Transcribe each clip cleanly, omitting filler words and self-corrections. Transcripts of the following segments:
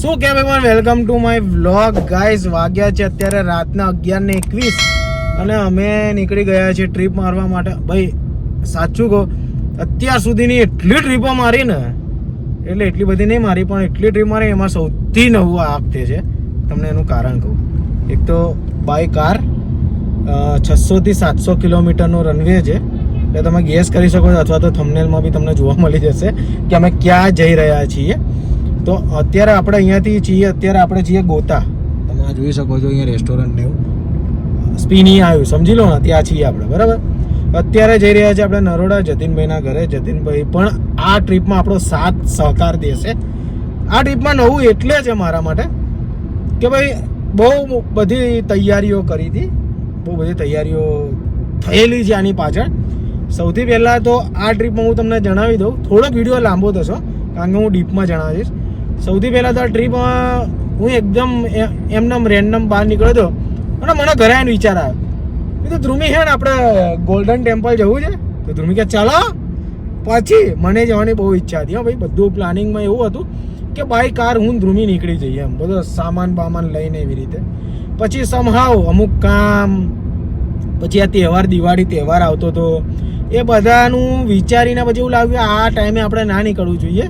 શું કેમ એમાં welcome to my vlog guys. વાગ્યા છે અત્યારે રાતના 11:21 અને અમે નીકળી ગયા છીએ ટ્રીપ મારવા માટે. ભાઈ સાચું કહો, અત્યાર સુધીની એટલી ટ્રીપો મારી ને, એટલે એટલી બધી નહીં મારી પણ એટલી ટ્રીપ મારી, એમાં સૌથી નવું આ વખતે છે. તમને એનું કારણ કહું. એક તો બાય કાર 600 થી 700 કિલોમીટરનો રનવે છે, એટલે તમે ગેસ કરી શકો છો, અથવા તો થંબનેલમાં બી તમને જોવા મળી જશે કે અમે ક્યાં જઈ રહ્યા છીએ. તો અત્યારે આપણે અહીંયાથી છીએ, અત્યારે આપણે છીએ ગોતા. તમે જોઈ શકો છો અહીંયા રેસ્ટોરન્ટ ને એવું સ્પીની આવ્યું, સમજી લો ને, ત્યાં છીએ આપણે. બરાબર, અત્યારે જઈ રહ્યા છીએ આપણે નરોડા જતીનભાઈના ઘરે. જતીનભાઈ પણ આ ટ્રીપમાં આપણો સાથ સહકાર દેશે. આ ટ્રીપમાં નવું એટલે છે મારા માટે કે ભાઈ બહુ બધી તૈયારીઓ કરી હતી, બહુ બધી તૈયારીઓ થયેલી છે આની પાછળ. સૌથી પહેલાં તો આ ટ્રીપમાં હું તમને જણાવી દઉં, થોડોક વિડીયો લાંબો થશો કારણ કે હું ડીપમાં જણાવીશ. સૌથી પહેલાં તો આ ટ્રીપમાં હું એકદમ એમનેમ રેન્ડમ બહાર નીકળ્યો હતો અને મને ઘરે આવીને વિચાર આવ્યો તો ધ્રુમી છે ને આપણે ગોલ્ડન ટેમ્પલ જવું છે. તો ધ્રુમી કે ચાલો. પછી મને જવાની બહુ ઈચ્છા હતી. હા ભાઈ, બધું પ્લાનિંગમાં એવું હતું કે બાય કાર હું ધ્રુમી નીકળી જઈએ, એમ બધો સામાન બામાન લઈને એવી રીતે. પછી સમહાવ અમુક કામ, પછી આ તહેવાર દિવાળી તહેવાર આવતો હતો, એ બધાનું વિચારીને પછી એવું લાગ્યું આ ટાઈમે આપણે ના નીકળવું જોઈએ,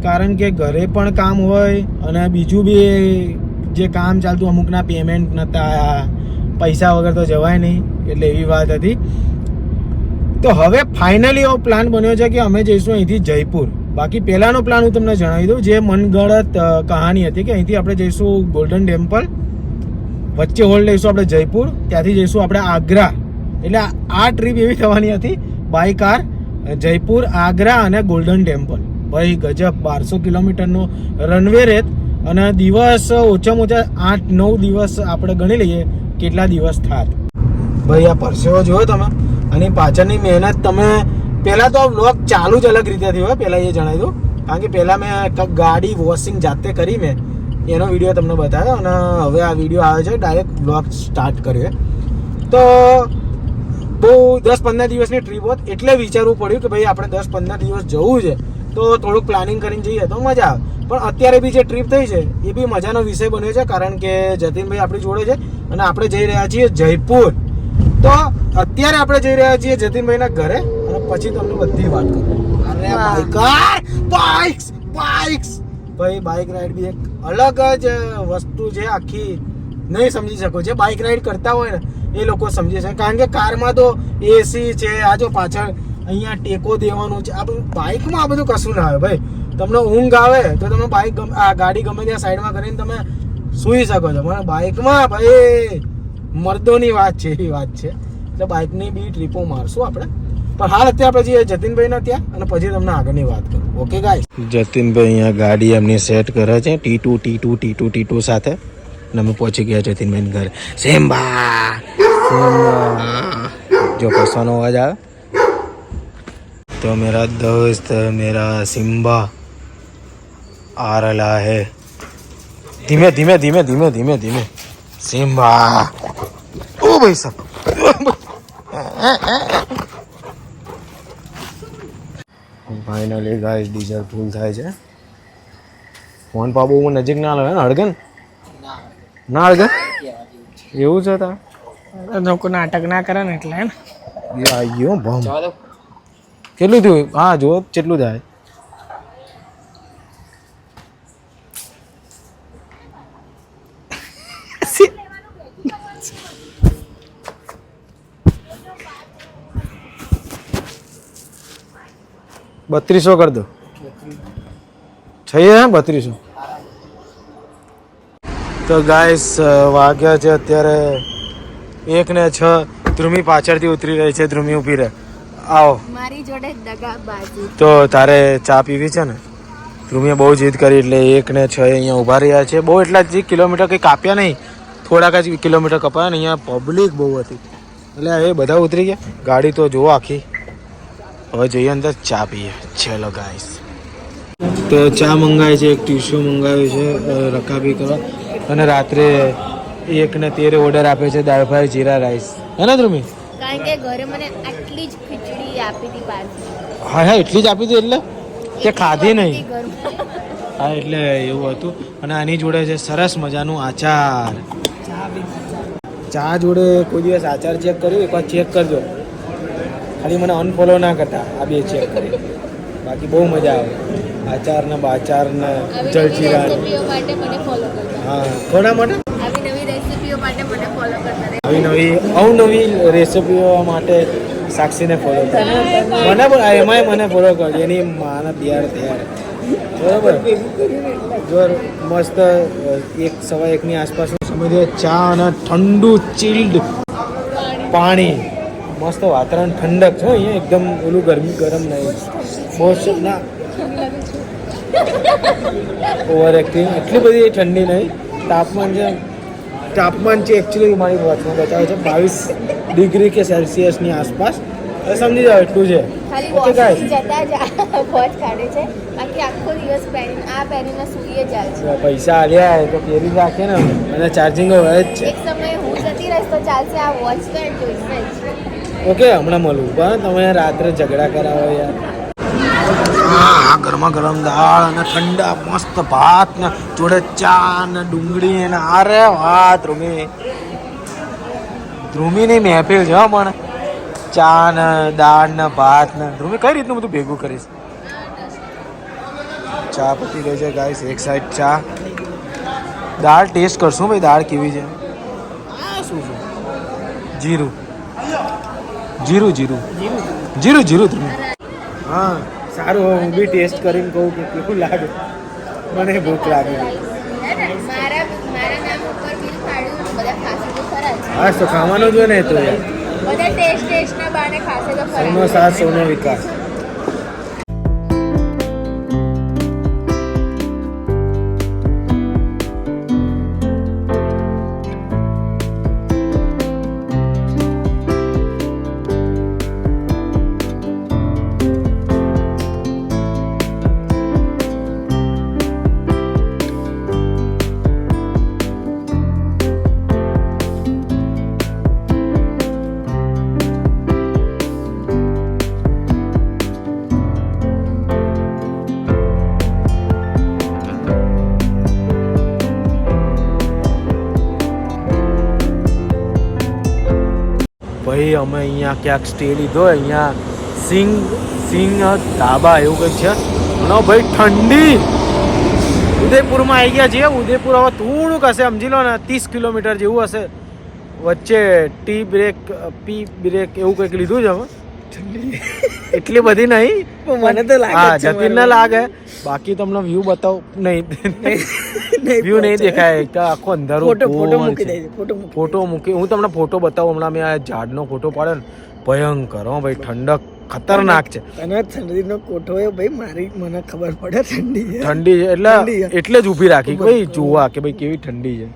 કારણ કે ઘરે પણ કામ હોય અને બીજું બી જે કામ ચાલતું, અમુકના પેમેન્ટ નહોતા, પૈસા વગર તો જવાય નહીં, એટલે એવી વાત હતી. તો હવે ફાઇનલી એવો પ્લાન બન્યો છે કે અમે જઈશું અહીંથી જયપુર. બાકી પહેલાંનો પ્લાન હું તમને જણાવી દઉં, જે મનગળત કહાની હતી કે અહીંથી આપણે જઈશું ગોલ્ડન ટેમ્પલ, વચ્ચે હોલ્ડ લઈશું આપણે જયપુર, ત્યાંથી જઈશું આપણે આગ્રા. એટલે આ ટ્રીપ એવી થવાની હતી, બાય કાર જયપુર, આગ્રા અને ગોલ્ડન ટેમ્પલ. ભાઈ ગજબ, 1200 કિલોમીટરનો રનવે રેત અને દિવસ ઓછામાં ઓછા 8-9 દિવસ આપણે ગણી લઈએ કેટલા દિવસ થાત. ભાઈ આ પરસેવો જોયો તમે, અને પાછળની મહેનત તમે. પહેલાં તો વ્લોગ ચાલુ જ અલગ રીતે થયો, પહેલાં એ જણાવી દઉં, કારણ કે પહેલાં મેં ગાડી વોશિંગ જાતે કરી, મેં એનો વિડીયો તમને બતાવ્યો અને હવે આ વિડીયો આવે છે ડાયરેક્ટ વ્લોગ સ્ટાર્ટ કર્યો. તો બહુ 10-15 દિવસની ટ્રીપ હોત, એટલે વિચારવું પડ્યું કે ભાઈ આપણે 10-15 દિવસ જવું છે તો થોડુંક પ્લાનિંગ કરીને જઈએ તો મજા આવે. પણ અત્યારે બી જે ટ્રીપ થઈ છે એ બી મજાનો વિષય બન્યો છે, કારણ કે જતીનભાઈ આપણી જોડે છે અને આપણે જઈ રહ્યા છીએ જયપુર. તો અત્યારે આપણે જઈ રહ્યા છીએ જતીનભાઈના ઘરે અને પછી તમને બધી વાત કરું. અરે બાઇક્સ ભાઈ, બાઇક રાઈડ બી એક અલગ જ વસ્તુ છે આખી, નહીં સમજી શકો. જે બાઇક રાઈડ કરતા હોય ને એ લોકો સમજે છે, કારણ કે કારમાં તો એસી છે, આ જો પાછળ અહીંયા ટેકો દેવાનું છે, આ બધું બાઇકમાં આ બધું કશું ના આવે ભાઈ. તમને ઊંઘ આવે તો તમે આ ગાડી ગમે ત્યાં સાઈડમાં કરીને તમે સૂઈ શકો છો, પણ બાઇકમાં ભાઈ મર્દોની વાત છે, એવી વાત છે. એટલે બાઇકની બી ટ્રીપો મારશું આપણે, પણ હાલ અત્યારે આપણે જઈએ જતીનભાઈના ત્યાં અને પછી તમને આગળની વાત કરું. ઓકે ગાઈસ, જતીનભાઈ અહીંયા ગાડી એમની સેટ કરે છે ટી2 સાથે અને અમે પહોંચી ગયા જતીનભાઈના ઘરે. સેમ્બા જો કસાનો અવાજ આવે तो मेरा दोस्त मेरा सिम्बा आ रहा है. धीमे धीमे धीमे धीमे धीमे धीमे सिम्बा. ओ भाई साहब, ફાઇનલી ગાઈસ ડીઝલ ફૂલ થાય છે. ફોન પા બહુ નજીક ના આવે ને, અડગન ના અડગન એવું છે. તા લોકો નાટક ના કરે ને એટલે ગયો ભમ. કેટલું થયું? હા જો કેટલું થાય. $3200 कर दो. છે 3200. તો ગાઈસ વાગ્યા છે અત્યારે 1:06. ધ્રુમી પાછળથી ઉતરી રહી છે. ધ્રુમી ઊભી રહે. આવો. મારી જોડે દગાબાજી. તો તારે ચા પીવી છે ને? ધ્રુમીએ બહુ જીદ કરી એટલે 1:06 અહીંયા ઊભા રહ્યા છે. બહુ એટલા જ કિલોમીટર કંઈ કાપ્યા નહીં, થોડાક જ કિલોમીટર કપાયા ને અહીંયા પબ્લિક બહુ હતી એટલે હવે બધા ઉતરી ગયા. ગાડી તો જુઓ આખી. હવે જઈએ અંદર ચા પીએ. ચલો ગાઈસ. તો ચા મંગાવી છે, એક ટીશ્યુ મંગાવ્યું છે રકાબી કરવા, અને રાત્રે 1:13 ઓર્ડર આપે છે દાળ ફ્રાય જીરા રાઈસ. હે ને ધ્રુમી? કારણ કે ઘરે મને આટલી જ ખીચડી આપી હતી પાર્સલ. હા એટલી જ આપી હતી એટલે તે ખાધી નહીં. હા એટલે એવું હતું. અને આની જોડે છે સરસ મજાનું આચાર. ચા જોડે કોઈ દિવસ આચાર ચેક કર્યું? એકવાર ચેક કરજો. ખાલી મને અનફોલો ના કરતા, આ બે ચેક કરી. બાકી બહુ મજા આવે. આચાર ને બાચાર ને જલજીરા. રેસીપીઓ માટે મને ફોલો કરતા. હા કોના માટે? આવી નવી રેસીપીઓ માટે મને ફોલો કરતા રહેજો. આવી નવી અવનવી રેસીપીઓ માટે સાક્ષીને ફોલો કરો. મને પણ એમાંય મને ફોલો કરજો. એની માને તૈયાર બરાબર. જો મસ્ત 1:15 આસપાસનો સમય છે. ચા અને ઠંડુ ચિલ્ડ પાણી. મસ્ત વાતાવરણ, ઠંડક છે અહીંયા એકદમ. ઓલું ગરમ નહીં, બહુ ના ઓવર એક્ટિંગ. એટલી બધી ઠંડી નહીં. તાપમાન છે એકચ્યુઅલી મારી વોચમાં બતાવે છે 22 ડિગ્રી કે સેલ્સિયસની આસપાસ. હવે સમજી જાઓ એટલું છે. ખાલી ઓકે ગાઈસ, જતા જ વોચ કાઢે છે, બાકી આખો દિવસ પહેરીને સૂઈએ જાય છે. પૈસા આલ્યા હોય તો પહેરી રાખે ને. અને ચાર્જિંગ હોય જ છે. એક સમયે હું જતી રહીશ તો ચાલશે, આ વોચ તો એમ જોઈશે જ. ઓકે હમણાં મળું. પણ તમે રાત્રે ઝઘડા કરાવો યાર. હા ગરમા ગરમ દાળ અને ઠંડા મસ્ત ભાત ને જોડે ચા ને ડુંગળી ને. અરે વાહ ધ્રુમીની મહેફિલ છે પણ. ચા ને દાળ ને ભાત ને ધ્રુમી કઈ રીતનું બધું ભેગું કરીશ. ચા પતી ગઈ છે ગાઈસ. એક સાઈડ ચા. દાળ ટેસ્ટ કરશું ભાઈ, દાળ કેવી છે. આ શું છે? જીરું ધ્રુમી. હા સારું. હવે હું બી ટેસ્ટ કરીને કહું કે કેવું લાગે. મને ભૂખ લાગે. મારા નામ ઉપર બિલ પાડ્યું, બધા ખાશે તો ખરા જ. હા તો ખાવાનું જોઈએ ને. તો યાર બધા ટેસ્ટના બાને ખાશે તો ખરા. સૌનો સાથ સૌનો વિકાસ. ભાઈ અમે અહીંયા ક્યાંક સ્ટે લીધો. અહીંયા સિંગ ધાબા એવું કંઈક છે. અને ભાઈ ઠંડી. ઉદયપુરમાં આવી ગયા છીએ. ઉદયપુર હવે થોડુંક હશે સમજી લો ને 30 કિલોમીટર જેવું હશે. વચ્ચે પી બ્રેક એવું કંઈક લીધું છે હવે. એટલી બધી નહીં મને તો લાગે હા જતીન ના લાગે. બાકી તમને વ્યૂ બતાવું નહીં. વ્યૂ નહીં દેખાય. એક તો આખો અંધારું. ફોટો મૂકી. હું તમને ફોટો બતાવું. હમણાં મેં આ ઝાડનો ફોટો પાડ્યો ને. ભયંકર હો ભાઈ. ઠંડક ખતરનાક છે. અને ઠંડીનો કોઠો એ ભાઈ મને ખબર પડે ઠંડી છે એટલે જ ઊભી રાખી ભાઈ જોવા કે ભાઈ કેવી ઠંડી છે.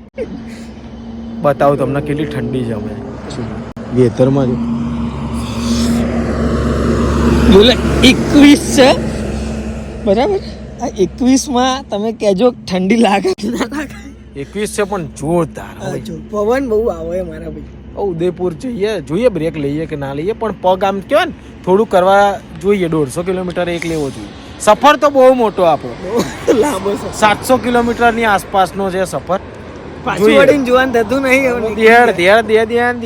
બતાવું તમને કેટલી ઠંડી છે. અમે વેતરમાં જ બોલે 21 છે બરાબર. આ 21માં તમે કહેજો ઠંડી લાગે ના લાગે. 21 છે પણ જોરદાર. પવન બહુ આવે મારા ભાઈ. ઉદયપુર જોઈએ બ્રેક લઈએ કે ના લઈએ પણ પગ આમ કહેવાય ને થોડું કરવા જોઈએ. 150 કિલોમીટર એક લેવો જોઈએ. સફર તો બહુ મોટો આપણો, લાંબો 700 કિલોમીટરની આસપાસનો છે સફર. પાછું જોવાનું થતું નહીં.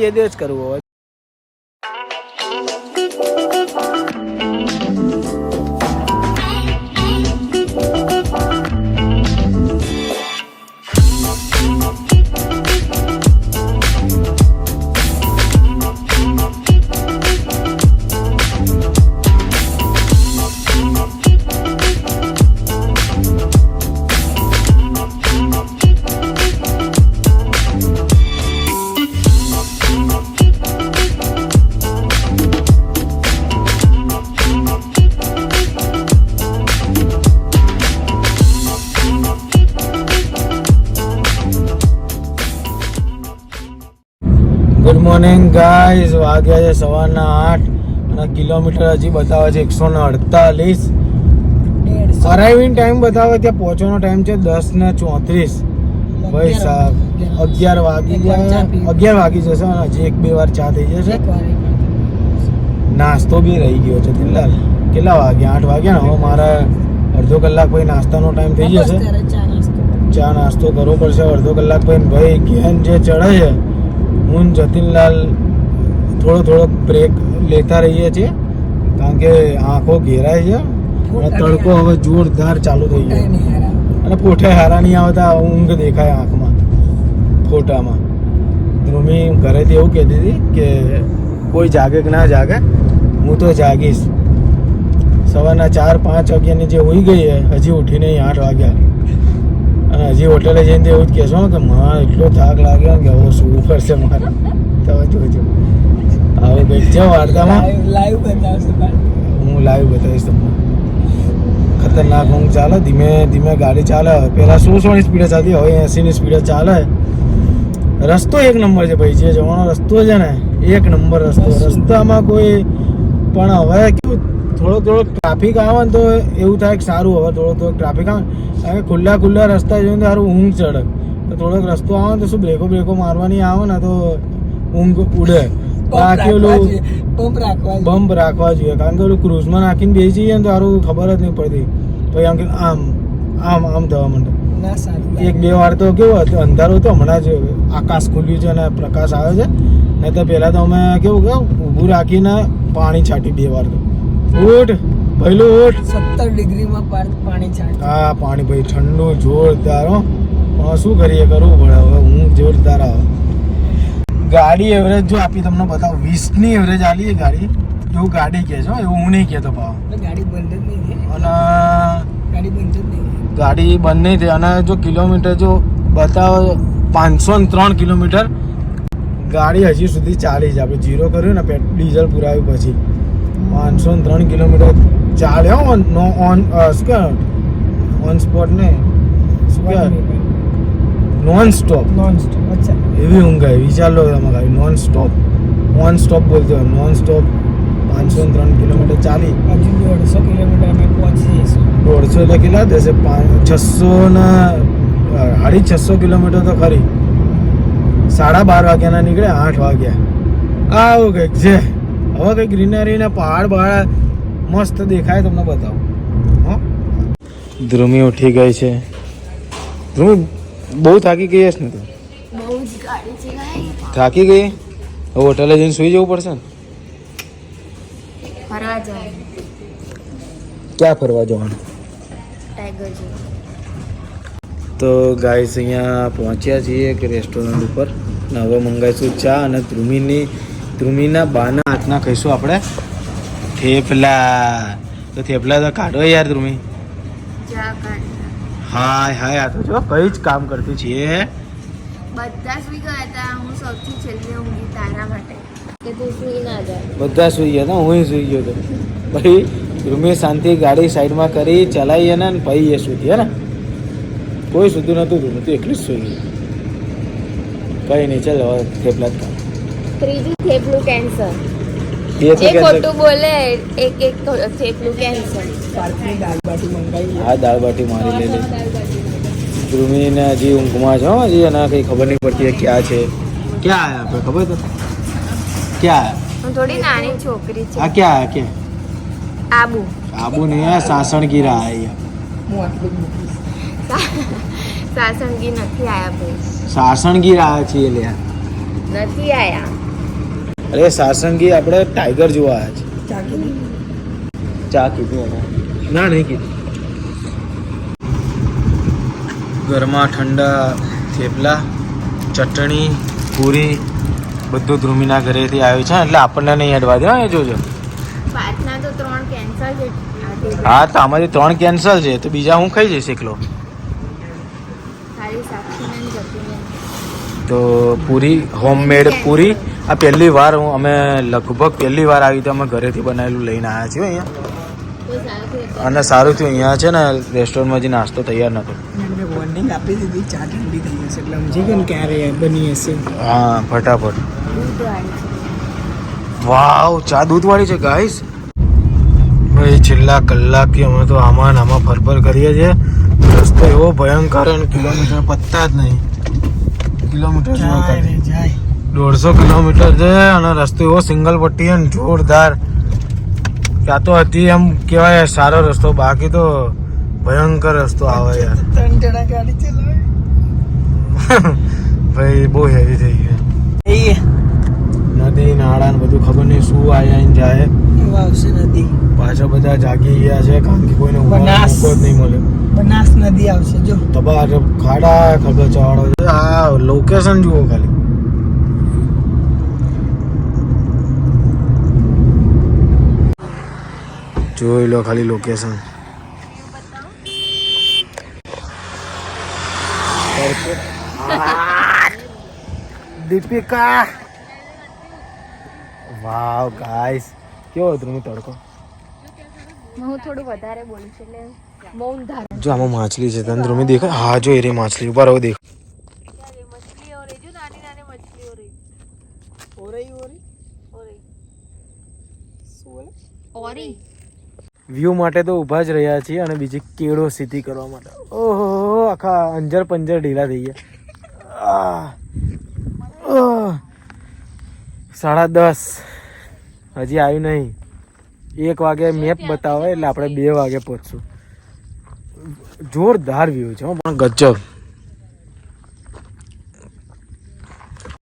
દે જ કરવું હોય. Good morning guys. વાગ્યા છે 8:15 અને કિલોમીટર હજી બતાવે છે 148. અરાઇવિંગ ટાઈમ બતાવે ત્યાં પહોંચવાનો ટાઈમ છે 10:34. ભાઈ સાહેબ 11 વાગી ગયા. 11 વાગી જશે અને હજી 1-2 વાર ચા થઈ જશે. નાસ્તો બી રહી ગયો છે. દિલલાલ કેટલા વાગ્યા? 8 વાગ્યા ને. હવે મારે અડધો કલાક પછી નાસ્તાનો ટાઈમ થઈ જશે. ચા નાસ્તો કરવો પડશે અડધો કલાક પછી. ભાઈ ગેન જે ચડે છે, હું ને જતીનલાલ થોડો બ્રેક લેતા રહીએ છીએ કારણ કે આંખો ઘેરાય છે અને તડકો હવે જોરદાર ચાલુ થઈ ગયો અને પોઠે હારા નહીં આવતા, ઊંઘ દેખાય આંખમાં ફોટામાં. ધ્રુમી ઘરેથી એવું કહેતી હતી કે કોઈ જાગે કે ના જાગે, હું તો જાગીશ. સવારના 4-5 વાગ્યાની જે હોઈ ગઈ હજી ઉઠી નહીં 8 વાગ્યા અને હજી હોટલે જઈને એવું જ કહેશો કે મારે એટલો થાક લાગ્યો કે હવે શું કરશે મારે. તમે જોજો હવે કંઈક છે વાર્તામાં, હું લાઈવ બતાવીશ તમને. ખતરનાક ઊંઘ ચાલે, ધીમે ધીમે ગાડી ચાલે. પહેલાં 100ની સ્પીડે ચાલતી, હવે 80ની સ્પીડે ચાલે. રસ્તો એક નંબર છે ભાઈ, જે જવાનો રસ્તો છે ને એક નંબર રસ્તો. રસ્તામાં કોઈ પણ હવે કેવું થોડો ટ્રાફિક આવે ને તો એવું થાય કે સારું, હવે થોડો ટ્રાફિક આવે કારણ કે ખુલ્લા રસ્તા જોઈને સારું ઊંઘ ચડે. તો થોડોક રસ્તો આવે ને તો શું બ્રેકો મારવાની આવે ને તો ઊંઘ ઉડે. બાકી ઓલું બમ્પ રાખવા જોઈએ કારણ કે ઓલું ક્રૂઝમાં નાખીને બેસી જઈએ ને તો સારું ખબર જ નહીં પડતી. પછી આમ કે આમ થવા માંડે. 1-2 વાર તો કેવું હતું અંધારું હતું, હમણાં જ આકાશ ખુલ્યું છે અને પ્રકાશ આવે છે. નહીં તો પહેલાં તો અમે કેવું ઊભું રાખીને પાણી છાંટી 2 વાર. તો ઉઠ પહેલું ઉઠ, 17 ડિગ્રીમાં પાણી છાંટ. હા પાણી ભાઈ ઠંડુ જોરદાર હો. પણ શું કરીએ, કરવું પડે હવે. ઊંઘ જોરદાર આવે. ગાડી એવરેજ જો આપી તમને બતાવું, 20ની એવરેજ આલી છે ગાડી. એવું ગાડી કહે છે, એવું હું નહીં કહેતો ભાવ. ગાડી બંધ જ નહીં થઈ અને ગાડી બંધ જ નહીં. ગાડી બંધ નહીં થઈ અને જો કિલોમીટર જો બતાવો 503 કિલોમીટર ગાડી હજી સુધી ચાલી છે. આપણે 0 કર્યું ને ડીઝલ પુરાવ્યું પછી 503 કિલોમીટર ચાલ્યો. ઓન શું કે ઓન સ્પોટ ને શું કે નોન સ્ટોપ. અચ્છા એવી ઊંઘ આવી. વિચાર લો તમે ગાડી નોન સ્ટોપ, ઓન સ્ટોપ બોલતો નોન સ્ટોપ 503 કિલોમીટર ચાલી. હજુ 150 કિલોમીટર અમે પહોંચી જઈશું. 150 એટલે કેટલા થશે? 600 ને 650 કિલોમીટર તો ખરી. 12:30 વાગ્યાના નીકળે, 8 વાગ્યા. આવું કંઈક છે. હવે કંઈક ગ્રીનરી ને પહાડ મસ્ત દેખાય, તમને બતાવું. હા ધ્રુમી ઉઠી ગઈ છે. ધ્રુમી બહુ થાકી ગઈ હશે ને તું? બહુ જ ગાડી છે ભાઈ. થાકી ગઈ? હવે હોટલે જઈને સુઈ જવું પડશે ને? ફરવા જાય. ક્યાં ફરવા જવાનું? ટાઈગર જો. તો ગાઈસ અહીંયા પહોંચ્યા છીએ એક રેસ્ટોરન્ટ ઉપર ને હવે મંગાવીશું ચા અને ધ્રુમીના બાના હાથના ખાઈશું આપણે થેપલા. તો થેપલા તો કાઢો યાર ધ્રુમી. ચા કાઢ. હાય આ તો જો કઈ જ કામ કરતી છીએ. બધા સુઈ ગયા હતા, હું સૌથી છેલ્લે ઊંઘી તારા માટે કે તું સુઈ ના જાય. બધા સુઈ ગયા હતા, હું સુઈ ગયો હતો. પછી ધ્રુમી શાંતિ ગાડી સાઈડમાં કરી ચલાવી ને પછી એ સુતી. હે ને કોઈ સુતું નહોતું, તું એકલી જ સુઈ ગઈ. કઈ નહીં, ચાલ હવે થેપલા જ ખાવ. ત્રીજું થેપલું કેન્સર. બે તો એ ખોટું બોલે, એક થેપલું કેન્સર. પાર્કની દાળ બાટી મંગાવી. હા દાળ બાટી મારી લે લે. ધ્રુમીને હજી ઊંઘમાં છે હજી, એના કંઈ ખબર નહીં પડતી ક્યાં છે. ક્યાં આવ્યા આપણે ખબર તો ક્યાં આવ્યા? હું થોડી નાની છોકરી આ છે. ક્યાં આવ્યા? ક્યાં આબુ. આબુ નહીં, સાસણગીરા આવ્યા. હું આટલું જ મૂકીશ. સાસણગી નથી આયા ભાઈ. સાસણગીર આવ્યા છીએ લે. નથી આયા. અરે સાસણગીર આપણે ટાઈગર જોવા આવ્યા છે. ચાકી ચા કીધું એને? ના નહીં કીધું. ઘરમાં ઠંડા થેપલા, ચટણી, પૂરી બધું ધ્રુમીના ઘરેથી આવ્યું છે એટલે આપણને નહીં અડવા દે. એ જોજો. પાછના તો 3 કેન્સલ છે. હા તો આમાંથી 3 કેન્સલ છે તો બીજા હું ખાઈ જઈશ એકલો. ખાલી સાક્ષીને જ જતી. તો પૂરી હોમમેડ પૂરી આ પહેલી વાર અમે લગભગ પહેલી વાર આવી તો અમે ઘરેથી બનાવેલું લઈને આવ્યા છીએ અહીંયા. અને સારું થયું અહીંયા છે ને રેસ્ટોરન્ટમાં જે નાસ્તો તૈયાર નહોતો. એમને વોર્નિંગ આપી દીધી ચા ઠંડી થઈ જશે એટલે સમજી ગયો ને ક્યારે બની હશે. હા ફટાફટ. વાવ ચા દૂધવાળી છે ગાઈસ. ભાઈ છેલ્લા કલાકથી અમે તો આમાં ફરફર કરીએ છીએ. રસ્તો એવો ભયંકર અને કિલોમીટર પત્તા જ નહીં. કિલોમીટર જાય 150 કિલોમીટર છે અને રસ્તો એવો સિંગલ પટ્ટી અને જોરદાર. ત્યાં તો હતી એમ કહેવાય સારો રસ્તો, બાકી તો ભયંકર રસ્તો આવે યાર 3 જણા ગાડી ચલાવે ભાઈ બહુ હેવી થઈ ગયું એ નદી નાળા ને બધું ખબર નહીં શું આઈને જાય વાવશે નદી પાછા બધા જાગી ગયા છે કારણ કે કોઈને બનાસ. મોકો જ નહીં મળે બનાસ નદી આવશે જો તબાર ખાડા ખબર ચાડો છે આ લોકેશન જુઓ ખાલી જોઈ લો ખાલી લોકેશન દીપિકા વાવ ગાઈસ કેવો હતો હું તડકો હું થોડું વધારે બોલું છું એટલે મૌન ધારણ જો આમાં માછલી છે તને ધ્રુમી દેખાય હા જો એ રે માછલી ઉપર આવો દેખ ઓરી વ્યૂ માટે તો ઊભા જ રહ્યા છીએ અને બીજી કેળો સીધી કરવા માટે ઓહો આખા અંજર પંજર ઢીલા થઈ ગયા 10:30 હજી આવ્યું નહીં 1 વાગે મેપ બતાવે એટલે આપણે 2 વાગે પહોંચશું જોરદાર વ્યૂ છે હો, પણ ગજબ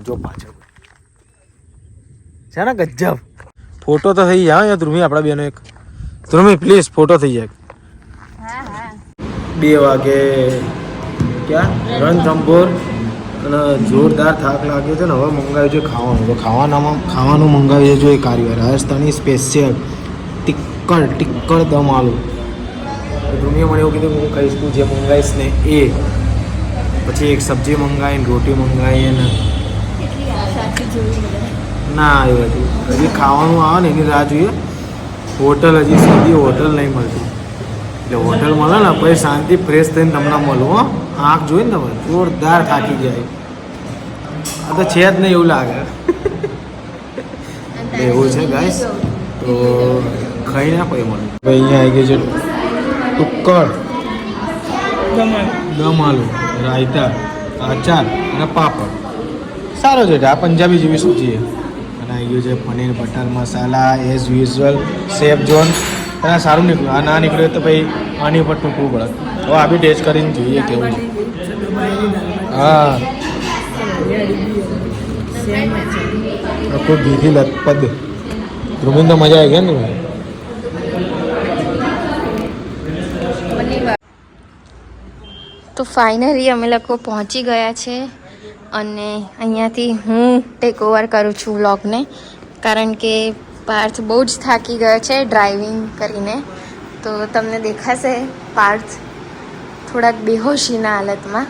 જો પાછળ છે ને ગજબ ફોટો તો થઈ જાય યાર ધ્રુમી આપણા બેનો એક ધ્રુમી પ્લીઝ ફોટો થઈ જાય હા હા 2 વાગે ક્યાં રણથંભોર અને જોરદાર થાક લાગ્યો છે ને હવે મંગાવ્યું છે ખાવાનું તો ખાવાનું મંગાવ્યું છે જો એ કારીગર રાજસ્થાની સ્પેશિયલ ટિક્કડ દમ આલુ ધ્રુમીએ મને એવું કીધું કે હું કહીશ તું જે મંગાવીશ ને એ પછી એક સબ્જી મંગાવીને રોટી મંગાવી ને કેટલી આશાથી જોયું બધા ના આવ્યું હજી ખાવાનું આવે ને એની રાહ જોઈએ હોટલ હજી સીધી હોટલ નહીં મળતી એટલે હોટલ મળે ને પછી શાંતિ ફ્રેશ થઈને તમને મળવું હો આંખ જોઈને તમે જોરદાર થાકી જાય આ તો છે જ નહીં એવું લાગે એટલે એવું છે ગાઈસ તો ખાઈ ના પછી મળે અહીંયા આવી ગયું છે ટુક્કડ દમ આલુ રાયતા અચાર અને પાપડ સારો છે આ પંજાબી જેવી સબ્જી છે અને આવી ગયું છે પનીર બટર મસાલા એઝ યુઝ્યુઅલ સેફ ઝોન અને સારું નીકળ્યું આ ના નીકળ્યું તો ભાઈ આની ઉપર ટૂંકવું પડે હવે આ બી ટેસ્ટ કરીને જોઈએ કેવું છે હા આખું ઘીથી લથપથ ધ્રુવીને તો મજા આવી ગઈ ને તો ફાઇનલી અમે લોકો પહોંચી ગયા છે અને અહીંયાથી હું ટેક ઓવર કરું છું વ્લોગને કારણ કે પાર્થ બહુ જ થાકી ગયો છે ડ્રાઇવિંગ કરીને તો તમને દેખાશે પાર્થ થોડાક બેહોશીના હાલતમાં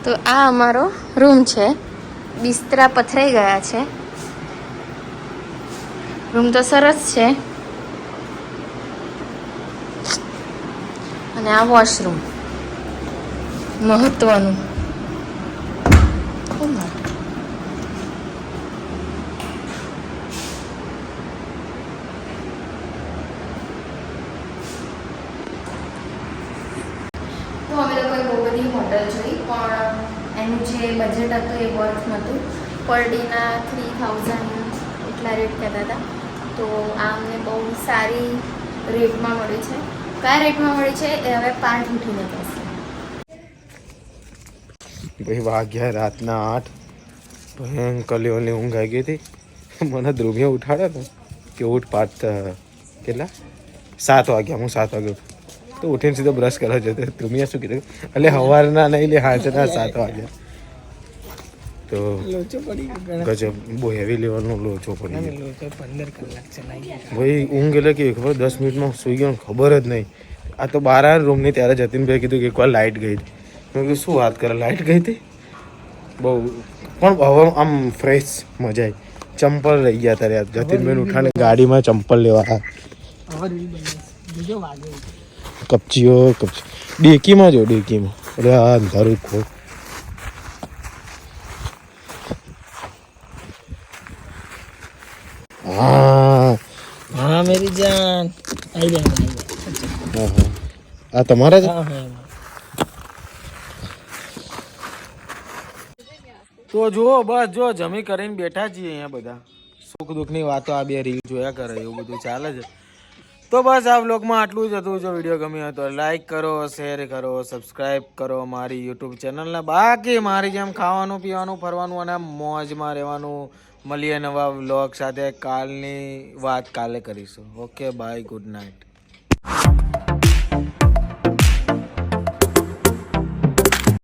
તો આ અમારો રૂમ છે બિસ્તરા પથરાઈ ગયા છે રૂમ તો સરસ છે અને આ વોશરૂમ મહત્વનું તો અમે લોકોએ બહુ બધી હોટલ જોઈ પણ એનું જે બજેટ હતું એ વર્થ નહોતું પર ડેના 3000 એટલા રેટ કહેતા હતા તો આ અમને બહુ સારી રેટમાં મળી છે કયા રેટમાં મળી છે એ હવે પાર્ટ ઉઠીને કહેશે ભાઈ વાગ્યા રાતના 8 ભયંકર લેવલની ઊંઘ આવી ગઈ હતી મને ધ્રુવીએ ઉઠાડ્યો હતો કે ઉઠ પાઠ કેટલા 7 વાગ્યા હું 7 વાગે ઉઠું તો ઉઠીને સીધો બ્રશ કરવા જતો ધ્રુવીએ શું કીધું એટલે સવારના નહીં લે હાથના 7 વાગ્યા તો લોચો પડી ગયો ગજબ બહુ હેવી લેવલનો લોચો પડી ગયો લોચો 15 કલાક ચલાવી ભાઈ ઊંઘ એટલે કે ખબર 10 મિનિટમાં સૂઈ ગયો ખબર જ નહીં આ તો બહાર આવ્યા રૂમની ત્યારે જતીનભાઈ કીધું કે એકવાર લાઇટ ગઈ હતી મેં કીધું શું વાત કરે લાઇટ ગઈ હતી બહુ પણ હવે આમ ફ્રેશ મજા આવી ચંપલ રહી ગયા ત્યારે જતીનભાઈ ઉઠાને ગાડીમાં ચંપલ લેવા હવે રીલ બની બીજો વાગે કપચીઓ ડેકીમાં જો ડેકીમાં એટલે આ અંધારું ખો હા હા મેરી જાન આઈ જાય હા હા આ તમારા જ હા હા તો જુઓ બસ જો જમી કરીને બેઠા છીએ અહીંયા બધા સુખ દુઃખની વાતો આ બે રીલ જોયા કરે એવું બધું ચાલે છે તો બસ આ વ્લોગમાં આટલું જ હતું. જો વિડીયો ગમ્યો હોય તો લાઈક કરો, શેર કરો, સબસ્ક્રાઈબ કરો મારી યુટ્યુબ ચેનલને. બાકી મારી જેમ ખાવાનું, પીવાનું, ફરવાનું અને મોજમાં રહેવાનું. મળીએ નવા વ્લોગ સાથે. કાલની વાત કાલે કરીશું. Okay bye, good night.